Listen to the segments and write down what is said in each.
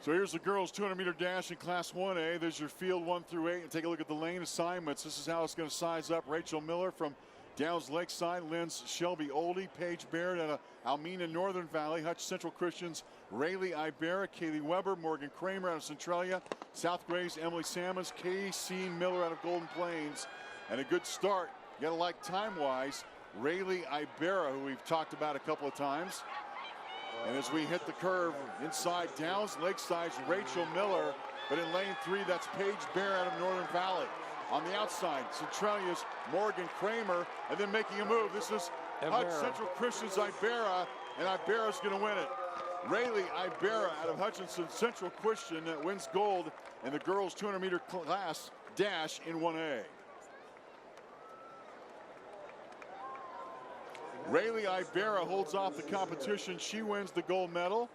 So here's the girls 200-meter dash in Class 1A. There's your field 1 through 8. And take a look at the lane assignments. This is how it's going to size up. Rachel Miller from Downs Lakeside, Lynn's Shelby Oldie, Paige Baird out of Almena Northern Valley, Hutch Central Christians, Rayleigh Ibera, Kaylee Weber, Morgan Kramer out of Centralia, South Grays, Emily Salmons, K.C. Miller out of Golden Plains. And a good start, you got to like time-wise, Rayleigh Ibera, who we've talked about a couple of times. And as we hit the curve inside Downs Lakeside's Rachel Miller, but in lane 3, that's Paige Baird out of Northern Valley. On the outside, Centralia's Morgan Kramer, and then making a move. This is Hutch Central Christian's Ibera, and Ibera's going to win it. Rayleigh Ibera out of Hutchinson Central Christian wins gold in the girls 200-meter class dash in 1A. Rayleigh Ibera holds off the competition. She wins the gold medal.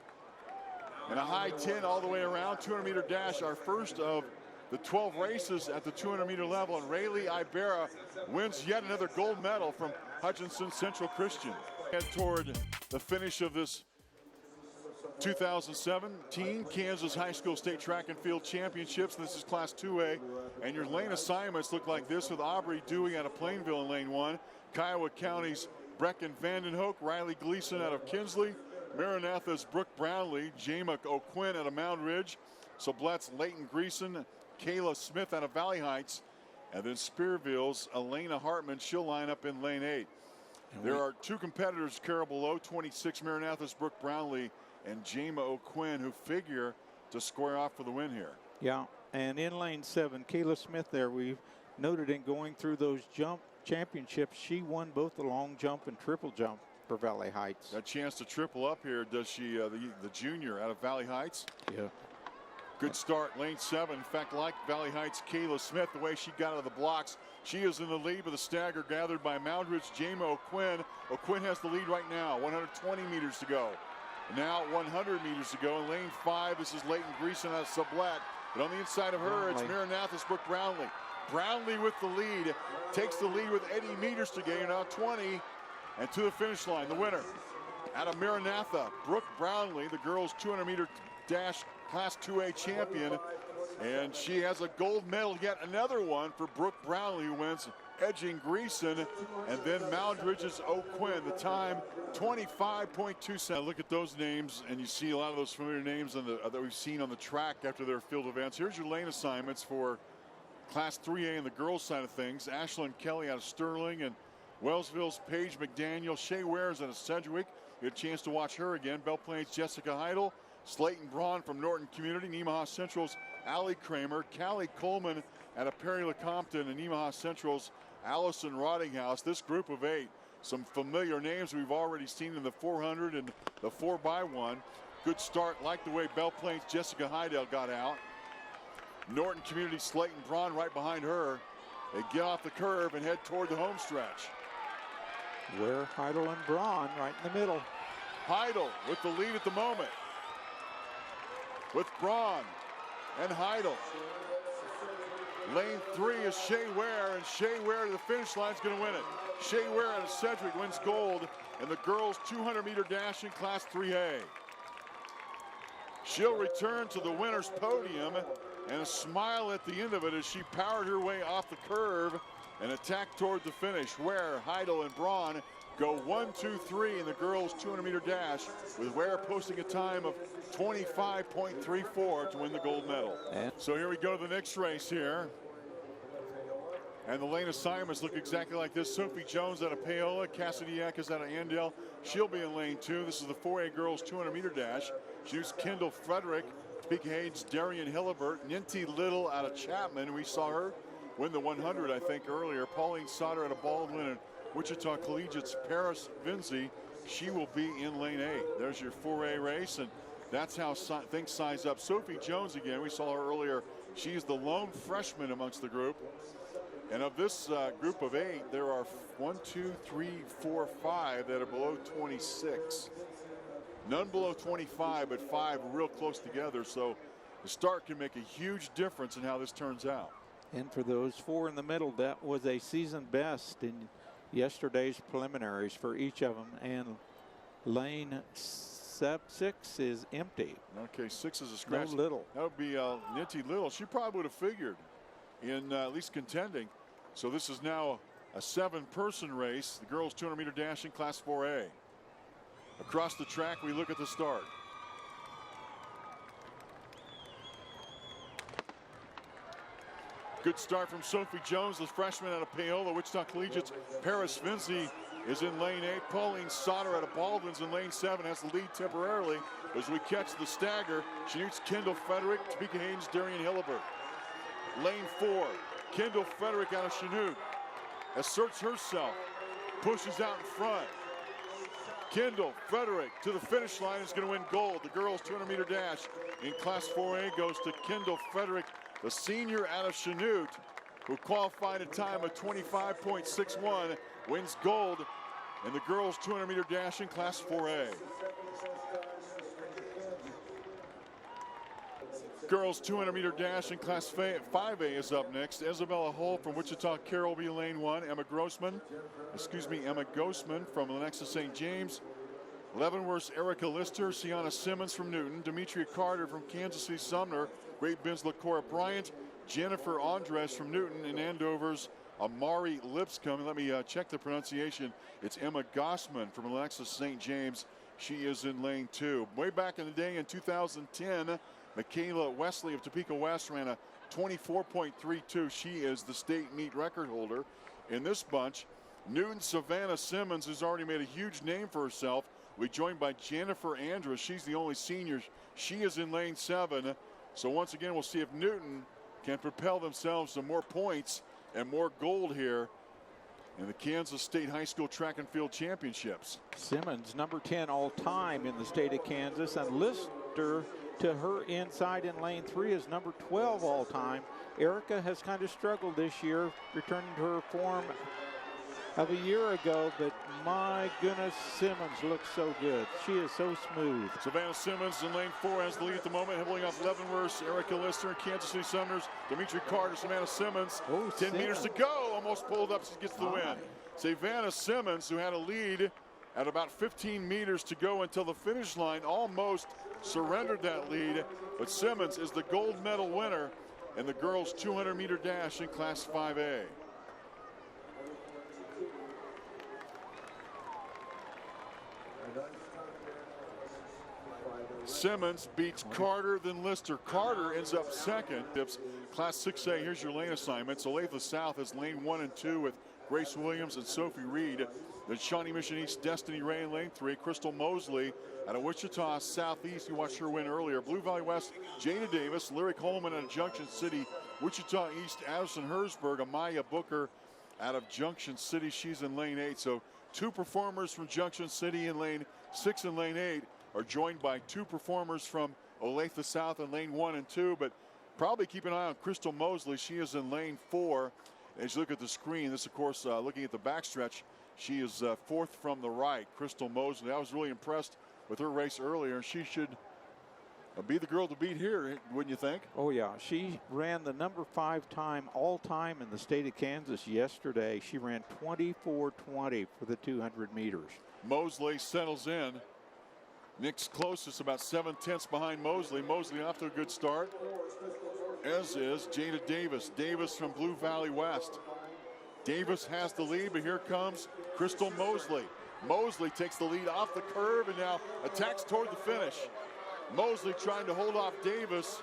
And a high 10 all the way around. 200-meter dash, our first of the 12 races at the 200-meter level. And Rayleigh Ibera wins yet another gold medal from Hutchinson Central Christian. Head toward the finish of this 2017 Kansas High School State Track and Field Championships. This is Class 2A. And your lane assignments look like this, with Aubrey Dewey out of Plainville in lane 1. Kiowa County's Brecken Vandenhoek, Riley Gleason out of Kinsley, Maranatha's Brooke Brownlee, Jamek O'Quinn out of Mound Ridge, Sublet's Leighton Greason, Kayla Smith out of Valley Heights, and then Spearville's Elena Hartman. She'll line up in lane 8. There are two competitors, Carol Below, 26, Maranatha's Brooke Brownlee, and Jamek O'Quinn, who figure to square off for the win here. Yeah, and in lane 7, Kayla Smith there, we've noted in going through those jump championships, she won both the long jump and triple jump for Valley Heights. A chance to triple up here, does she, the junior out of Valley Heights? Yeah. Good start, lane 7. In fact, like Valley Heights' Kayla Smith, the way she got out of the blocks, she is in the lead with a stagger gathered by Mound Ridge Jamek O'Quinn. O'Quinn has the lead right now, 120 meters to go. Now 100 meters to go. In lane 5, this is Leighton Greason out of Sublet. But on the inside of her, it's Maranatha's Brooke Brownlee. Brownlee with the lead, takes the lead with 80 meters to gain, now 20, and to the finish line, the winner out of Maranatha, Brooke Brownlee, the girls 200-meter dash Class 2A champion, and she has a gold medal, yet another one for Brooke Brownlee, who wins, edging Greason, and then Mound Ridge's O'Quinn. The time 25.27. Look at those names, and you see a lot of those familiar names that we've seen on the track after their field events. Here's your lane assignments for Class 3A in the girls side of things. Ashlyn Kelly out of Sterling, and Wellsville's Paige McDaniel. Shea Wares out of Sedgwick. You had a chance to watch her again. Belle Plains' Jessica Heidel. Slayton Braun from Norton Community. Nemaha Central's Allie Kramer. Callie Coleman out of Perry Lecompton, and Nemaha Central's Allison Rottinghouse. This group of 8, some familiar names we've already seen in the 400 and the 4x1. Good start, like the way Belle Plains' Jessica Heidel got out. Norton Community Slayton Braun right behind her. They get off the curve and head toward the home stretch. Where Heidel and Braun right in the middle. Heidel with the lead at the moment, with Braun and Heidel. Lane 3 is Shea Ware, and Shea Ware to the finish line is going to win it. Shea Ware out of Sedgwick wins gold in the girls 200-meter dash in Class 3A. She'll return to the winner's podium, and a smile at the end of it as she powered her way off the curve and attacked toward the finish, where Heidel and Braun go 1, 2, 3 in the girls 200-meter dash, with Ware posting a time of 25.34 to win the gold medal. So here we go to the next race here. And the lane assignments look exactly like this. Sophie Jones out of Paola, Cassidy Eckes out of Andale. She'll be in lane 2. This is the 4A girls 200-meter dash. She used Kendall Frederick, Topeka Hayes, Darian Hillibert, Ninty Little out of Chapman. We saw her win the 100, I think, earlier. Pauline Sauter out of Baldwin, and Wichita Collegiate's Paris Vinzi. She will be in lane 8. There's your 4A race, and that's how things size up. Sophie Jones again, we saw her earlier. She's the lone freshman amongst the group. And of this group of 8, there are 1, 2, 3, 4, 5 that are below 26. None below 25, but 5 real close together. So the start can make a huge difference in how this turns out. And for those 4 in the middle, that was a season best in yesterday's preliminaries for each of them. And lane 6 is empty. Okay, 6 is a No scratch. Little. That would be Ninty Little. She probably would have figured in at least contending. So this is now a 7-person race. The girls 200-meter dash in Class 4A. Across the track, we look at the start. Good start from Sophie Jones, the freshman out of Paola. Wichita Collegiate's Paris Vinci is in lane 8. Pauline Sauter out of Baldwin's in lane 7 has the lead temporarily. As we catch the stagger, she needs Kendall Frederick, Topeka Haynes, Darian Hillibert. Lane 4, Kendall Frederick out of Chanute asserts herself, pushes out in front. Kendall Frederick to the finish line is going to win gold. The girls 200-meter dash in Class 4A goes to Kendall Frederick, the senior out of Chanute, who qualified a time of 25.61, wins gold in the girls 200-meter dash in Class 4A. Girls 200-meter dash in Class 5A is up next. Isabella Hull from Wichita Carroll will be lane 1. Emma Grossman from Lenexa St. James. Leavenworth's Erica Lister, Sienna Simmons from Newton, Demetria Carter from Kansas City Sumner, Great Bend's LaCora Bryant, Jennifer Andres from Newton, and Andover's Amari Lipscomb. Let me check the pronunciation. It's Emma Gossman from Lenexa St. James. She is in lane 2. Way back in the day in 2010, Michaela Wesley of Topeka West ran a 24.32. She is the state meet record holder in this bunch. Newton's Savannah Simmons has already made a huge name for herself. We're joined by Jennifer Andrews. She's the only senior. She is in lane 7. So once again, we'll see if Newton can propel themselves to more points and more gold here in the Kansas State High School Track and Field Championships. Simmons, number 10 all time in the state of Kansas, and Lister to her inside in lane 3 is number 12 all time. Erica has kind of struggled this year, returning to her form of a year ago, but my goodness, Simmons looks so good. She is so smooth. Savannah Simmons in lane 4 has the lead at the moment, heavily off Leavenworth, Erica Lister, Kansas City Sumner's, Demetri Carter, Savannah Simmons. 10 meters to go, almost pulled up, she gets the win. Savannah Simmons, who had a lead at about 15 meters to go until the finish line, almost surrendered that lead, but Simmons is the gold medal winner in the girls 200-meter dash in Class 5A. Simmons beats Carter, then Lister. Carter ends up second. Class 6A, here's your lane assignments. Olathe South has lane 1 and 2 with Grace Williams and Sophie Reed. Then Shawnee Mission East, Destiny Ray in lane 3. Crystal Mosley out of Wichita Southeast. You watched her win earlier. Blue Valley West, Jada Davis. Lyric Holman out of Junction City. Wichita East, Addison Herzberg. Amaya Booker out of Junction City. She's in lane 8. So 2 performers from Junction City in lane 6 and lane 8 are joined by 2 performers from Olathe South in lane 1 and 2. But probably keep an eye on Crystal Mosley. She is in lane 4. As you look at the screen, this, of course, looking at the backstretch, she is 4th from the right, Crystal Mosley. I was really impressed with her race earlier. She should be the girl to beat here, wouldn't you think? Oh, yeah. She ran the number 5 time all time in the state of Kansas yesterday. She ran 24:20 for the 200 meters. Mosley settles in. Nick's closest, about 7 tenths behind Mosley. Mosley off to a good start, as is Jada Davis. Davis from Blue Valley West. Davis has the lead, but here comes Crystal Mosley. Mosley takes the lead off the curve and now attacks toward the finish. Mosley trying to hold off Davis.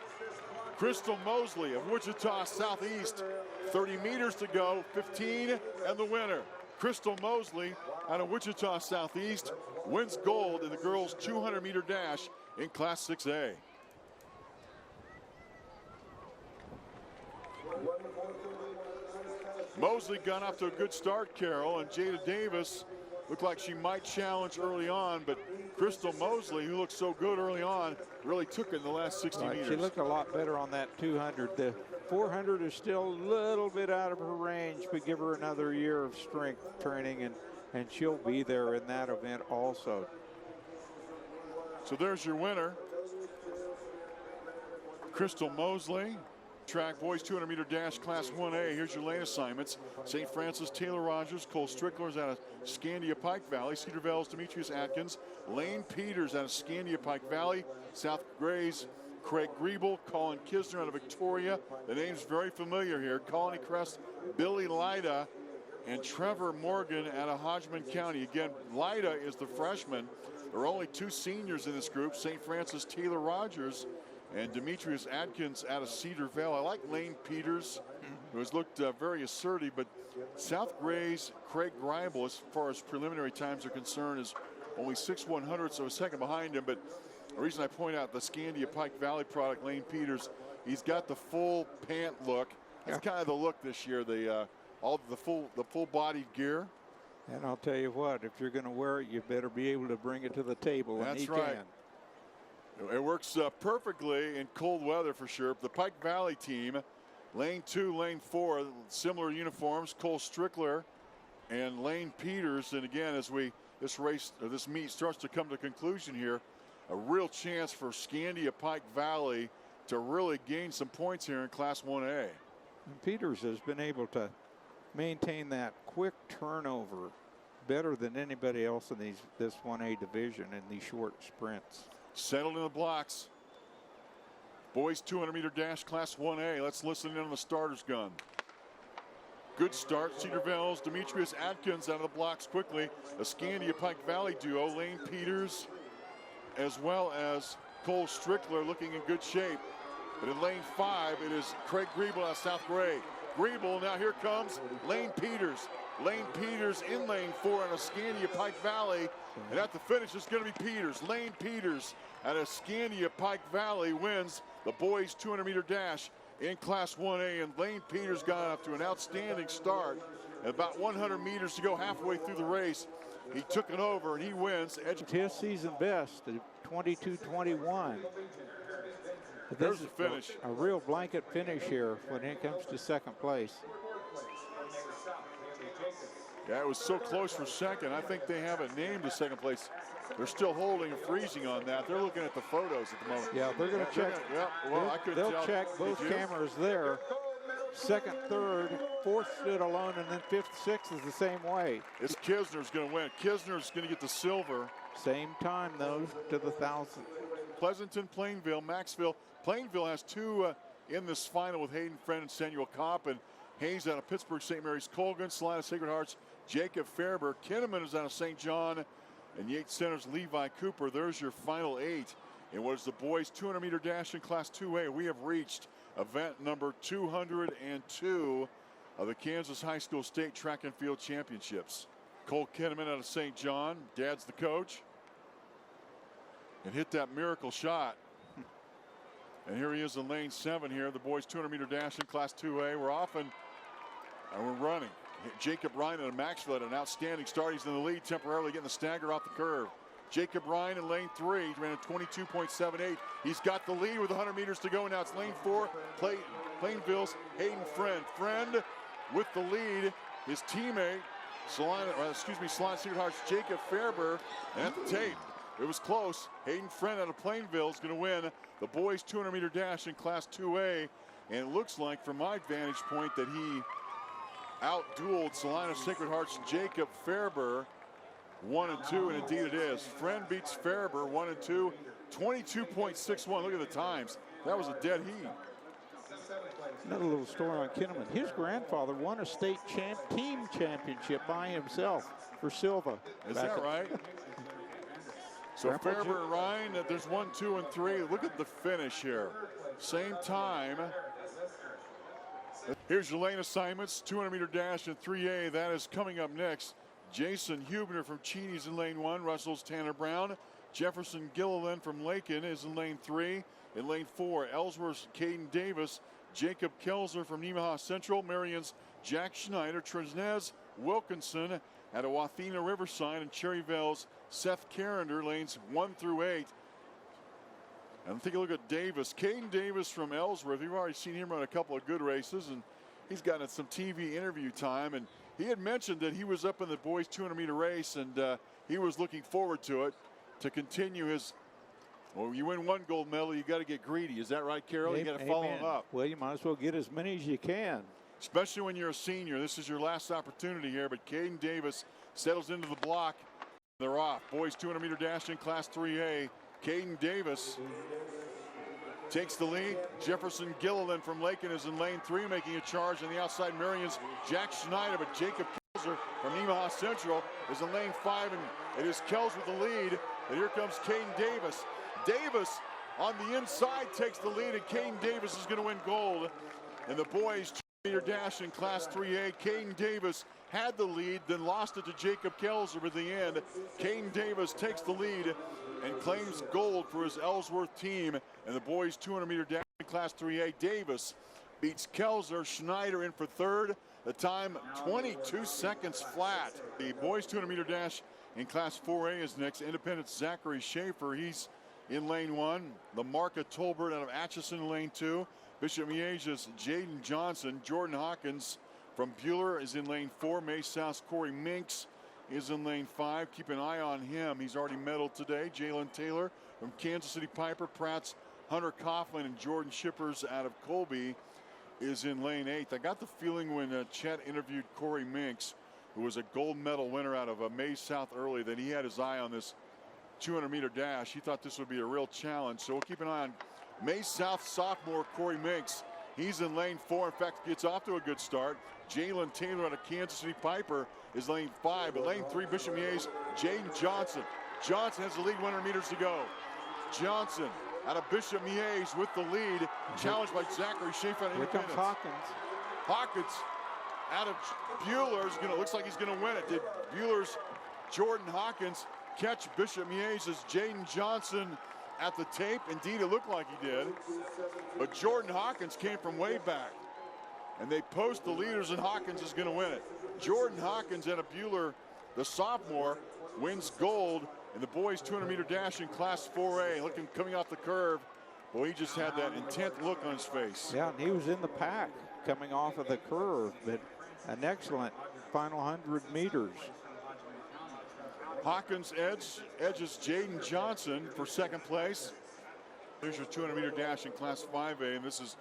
Crystal Mosley of Wichita Southeast. 30 meters to go, 15, and the winner. Crystal Mosley out of Wichita Southeast wins gold in the girls 200-meter dash in Class 6A. Mosley got off to a good start, Carol, and Jada Davis looked like she might challenge early on, but Crystal Mosley, who looked so good early on, really took it in the last 60 meters. She looked a lot better on that 200. The 400 is still a little bit out of her range, but give her another year of strength training, and she'll be there in that event also. So there's your winner, Crystal Mosley, track, boys 200-meter dash, Class 1A. Here's your lane assignments. St. Francis, Taylor Rogers. Cole Strickler's out of Scandia Pike Valley. Cedar Vale's Demetrius Atkins. Lane Peters out of Scandia Pike Valley. South Gray's Craig Griebel. Colin Kisner out of Victoria. The name's very familiar here. Colony Crest, Billy Lida, and Trevor Morgan out of Hodgman County. Again, Lida is the freshman. There are only 2 seniors in this group. St. Francis, Taylor Rogers, and Demetrius Atkins out of Cedar Vale. I like Lane Peters, who has looked very assertive, but South Gray's Craig Griebel, as far as preliminary times are concerned, is only 6/100, so a second behind him. But the reason I point out the Scandia Pike Valley product, Lane Peters, he's got the full pant look. That's kind of the look this year. All the full bodied gear. And I'll tell you what, if you're going to wear it, you better be able to bring it to the table. That's and he right. can. It works perfectly in cold weather for sure. The Pike Valley team, lane 2, lane 4, similar uniforms. Cole Strickler and Lane Peters. And again, as this meet starts to come to conclusion here, a real chance for Scandia Pike Valley to really gain some points here in Class 1A. And Peters has been able to maintain that quick turnover better than anybody else in this 1A division in these short sprints. Settled in the blocks. Boys 200-meter dash, Class 1A. Let's listen in on the starter's gun. Good start. Cedar Vale's Demetrius Atkins out of the blocks quickly. A Scandia Pike Valley duo, Lane Peters as well as Cole Strickler, looking in good shape. But in lane 5, it is Craig Griebel out of South Gray. Griebel, now here comes Lane Peters. Lane Peters in lane 4 out of Scandia Pike Valley. And at the finish, it's going to be Peters. Lane Peters out of Scandia Pike Valley wins the boys 200-meter dash in Class 1A. And Lane Peters got off to an outstanding start. At about 100 meters to go halfway through the race, he took it over and he wins. His season best, 22-21. There's the finish. A real blanket finish here when it comes to second place. Yeah, it was so close for second. I think they haven't named the second place. They're still holding and freezing on that. They're looking at the photos at the moment. Yeah, they're going to check. Well, I couldn't they'll tell. check both cameras there. Second, third, fourth stood alone, and then fifth, sixth is the same way. It's Kisner's going to win. Kisner's going to get the silver. Same time, though, to the 1,000. Pleasanton, Plainville, Maxville. Plainville has 2 in this final with Hayden Friend and Samuel Kopp. And Hayes out of Pittsburgh, St. Mary's Colgan, Salina Sacred Hearts, Jacob Fairber. Kinnaman is out of St. John, and Yates Center's Levi Cooper. There's your final 8 in what is the boys 200-meter dash in Class 2A. We have reached event number 202 of the Kansas High School State Track and Field Championships. Cole Kinnaman out of St. John, dad's the coach, and hit that miracle shot. And here he is in lane 7 here, the boys 200-meter dash in Class 2A. We're off and we're running. Jacob Ryan out of Maxville had an outstanding start. He's in the lead temporarily, getting the stagger off the curve. Jacob Ryan in lane 3 ran a 22.78. He's got the lead with 100 meters to go. Now it's lane 4, Plainville's Hayden Friend. Friend with the lead. His teammate, Salina Sacred Heart's Jacob Fairber. And at the tape, it was close. Hayden Friend out of Plainville is going to win the boys 200-meter dash in Class 2A. And it looks like, from my vantage point, that he outdueled Salina Sacred Heart's Jacob Fairber 1 and 2, and indeed it is. Friend beats Fairber 1 and 2, 22.61. Look at the times. That was a dead heat. Another little story on Kinnaman. His grandfather won a state team championship by himself for Silva. Is that right? So Fairber and Ryan, there's 1, 2, and 3. Look at the finish here. Same time. Here's your lane assignments. 200-meter dash in 3A. That is coming up next. Jason Hubner from Cheney's in lane 1. Russell's Tanner Brown. Jefferson Gilliland from Lakin is in lane 3. In lane 4, Ellsworth's Caden Davis. Jacob Kelzer from Nemaha Central. Marion's Jack Schneider. Tresnez Wilkinson at Wathena Riverside. And Cherryville's Seth Carrender, lanes 1 through 8. And take a look at Davis. Caden Davis from Ellsworth. You've already seen him run a couple of good races, and he's gotten some TV interview time. And he had mentioned that he was up in the boys 200-meter race, and he was looking forward to it to continue his Well, you win one gold medal, you got to get greedy. Is that right, Carol? You got to follow them up. Well, you might as well get as many as you can. Especially when you're a senior. This is your last opportunity here, but Caden Davis settles into the block. They're off. Boys 200-meter dash in Class 3A. Caden Davis takes the lead. Jefferson Gilliland from Lakin is in lane 3, making a charge on the outside. Marion's Jack Schneider, but Jacob Kelzer from Nemaha Central is in lane 5, and it is Kells with the lead. And here comes Caden Davis. Davis on the inside takes the lead, and Caden Davis is going to win gold. And the boys 200-meter dash in Class 3A. Caden Davis had the lead, then lost it to Jacob Kelzer at the end. Caden Davis takes the lead and claims gold for his Ellsworth team. And the boys 200-meter dash in Class 3A. Davis beats Kelzer. Schneider in for third. The time 22 seconds flat. The boys 200-meter dash in Class 4A is next. Independence Zachary Schaefer. He's in lane 1. Lamarca Tolbert out of Atchison in lane 2. Bishop Miege's Jaden Johnson. Jordan Hawkins from Bueller is in lane 4. May South's Corey Minks is in lane 5. Keep an eye on him. He's already medaled today. Jalen Taylor from Kansas City Piper. Pratt's Hunter Coughlin and Jordan Shippers out of Colby is in lane 8. I got the feeling when Chet interviewed Corey Minks, who was a gold medal winner out of May South early, that he had his eye on this 200-meter dash. He thought this would be a real challenge. So we'll keep an eye on May South sophomore Corey Minks. He's in lane 4. In fact, gets off to a good start. Jalen Taylor out of Kansas City Piper is lane 5. But lane 3, Bishop Miege's Jaden Johnson. Johnson has the lead 100 meters to go. Johnson out of Bishop Miege's with the lead. Challenged by Zachary Schaefer. Here comes Hawkins. Hawkins out of Bueller's looks like he's gonna win it. Did Bueller's Jordan Hawkins catch Bishop Miege's Jaden Johnson at the tape? Indeed, it looked like he did. But Jordan Hawkins came from way back. And they post the leaders, and Hawkins is going to win it. Jordan Hawkins out of Bueller, the sophomore, wins gold in the boys 200-meter dash in Class 4A. Looking coming off the curve. Boy, he just had that intent look on his face. Yeah, and he was in the pack coming off of the curve, but an excellent final 100 meters. Hawkins edges Jaden Johnson for second place. There's your 200-meter dash in Class 5A, and this is,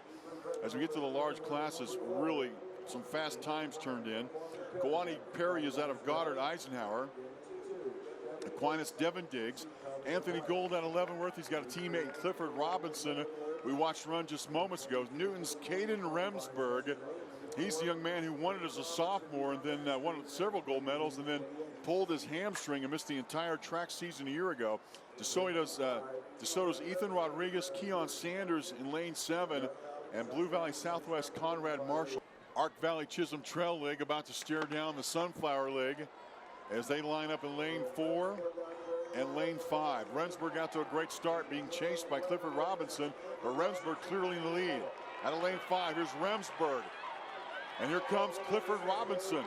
as we get to the large classes, really some fast times turned in. Kawani Perry is out of Goddard Eisenhower. Aquinas Devin Diggs. Anthony Gold out of Leavenworth. He's got a teammate, Clifford Robinson, we watched run just moments ago. Newton's Caden Remsburg. He's the young man who won it as a sophomore and then won several gold medals and then pulled his hamstring and missed the entire track season a year ago. DeSoto's Ethan Rodriguez, Keon Sanders in lane 7, and Blue Valley Southwest Conrad Marshall. Ark Valley Chisholm Trail League about to stare down the Sunflower League as they line up in lane 4 and lane 5. Remsburg got to a great start being chased by Clifford Robinson, but Remsburg clearly in the lead. Out of lane 5, here's Remsburg. And here comes Clifford Robinson.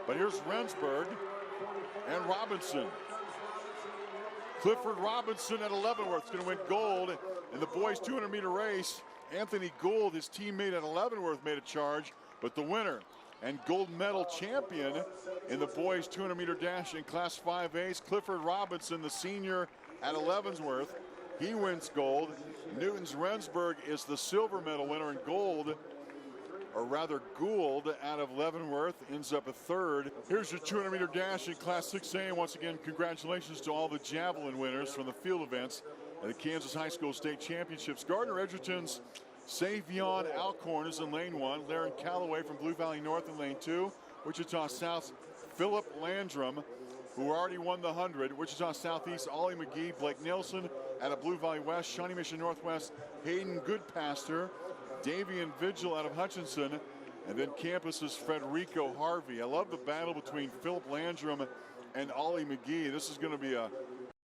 But here's Remsburg and Robinson. Clifford Robinson at Leavenworth is going to win gold in the boys 200-meter race. Anthony Gould, his teammate at Leavenworth, made a charge, but the winner and gold medal champion in the boys 200-meter dash in Class 5A is Clifford Robinson, the senior at Leavenworth. He wins gold. Newton's Remsburg is the silver medal winner in gold, or rather Gould out of Leavenworth ends up a third. Here's your 200-meter dash in Class 6A. And once again, congratulations to all the javelin winners from the field events at the Kansas High School State Championships. Gardner Edgerton's Savion Alcorn is in lane 1. Laren Calloway from Blue Valley North in lane 2. Wichita South's Philip Landrum, who already won the 100. Wichita Southeast, Ollie McGee, Blake Nelson out of Blue Valley West. Shawnee Mission Northwest, Hayden Goodpaster. Davian Vigil out of Hutchinson, and then campus's Federico Harvey. I love the battle between Philip Landrum and Ollie McGee. This is going to be a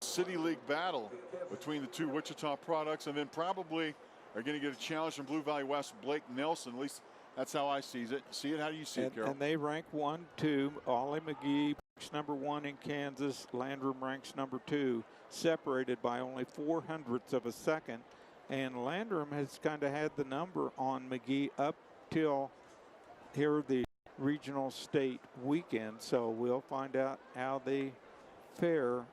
City League battle between the two Wichita products, and then probably are going to get a challenge from Blue Valley West, Blake Nelson. At least that's how I see it. How do you see it, Carol? And they rank 1, 2. Ollie McGee ranks number 1 in Kansas. Landrum ranks number 2, separated by only 0.04 of a second. And Landrum has kind of had the number on McGee up till here the regional state weekend. So we'll find out how they fare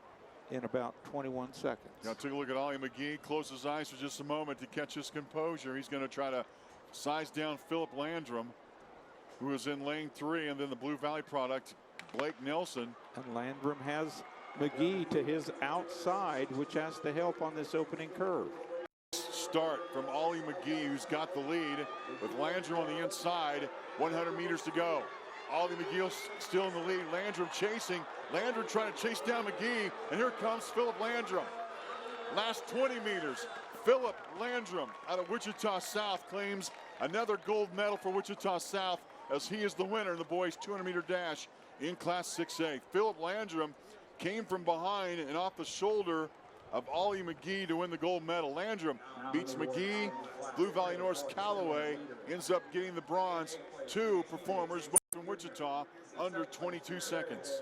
in about 21 seconds. Now take a look at Ollie McGee. Close his eyes for just a moment to catch his composure. He's going to try to size down Philip Landrum, who is in lane 3, and then the Blue Valley product, Blake Nelson. And Landrum has McGee to his outside, which has to help on this opening curve. Start from Ollie McGee, who's got the lead, with Landrum on the inside. 100 meters to go. Ollie McGee still in the lead. Landrum chasing. Landrum trying to chase down McGee, and here comes Philip Landrum. Last 20 meters. Philip Landrum out of Wichita South claims another gold medal for Wichita South, as he is the winner in the boys 200-meter dash in Class 6A. Philip Landrum came from behind and off the shoulder of Ollie McGee to win the gold medal. Landrum beats McGee. Blue Valley North's Callaway ends up getting the bronze. Two performers, both from Wichita, under 22 seconds.